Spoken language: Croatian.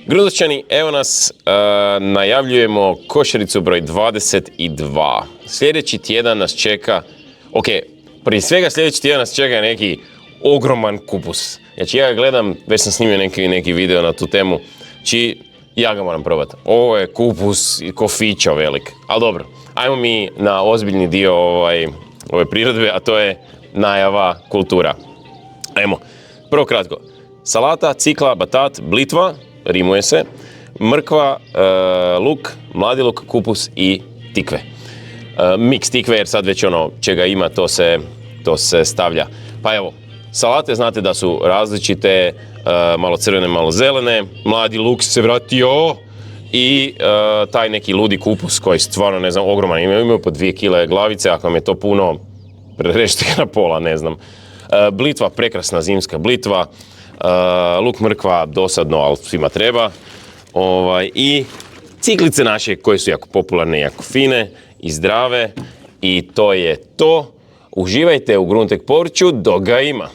Gruntovčani, evo nas, najavljujemo košaricu broj 22. Sljedeći tjedan nas čeka, prije svega sljedeći tjedan nas čeka neki ogroman kupus. Znači ja ga gledam, već sam snimio neki video na tu temu, ja ga moram probati. Ovo je kupus kofića velik, ali dobro, ajmo mi na ozbiljni dio ove priredbe, a to je najava kultura. Ajmo, prvo kratko. Salata, cikla, batat, blitva, rimuje se, mrkva, luk, mladi luk, kupus i tikve. Miks tikve, jer sad već čega ima, to se stavlja. Pa evo, salate znate da su različite, malo crvene, malo zelene, mladi luk se vratio i taj neki ludi kupus koji stvarno, ne znam, ogroman, imaju po 2 kile glavice, ako vam je to puno, režite ga na pola, ne znam. Blitva, prekrasna zimska blitva, luk, mrkva, dosadno, ali svima treba. I ciklice naše koje su jako popularne, jako fine i zdrave. I to je to. Uživajte u Gruntek povrću dok ga ima.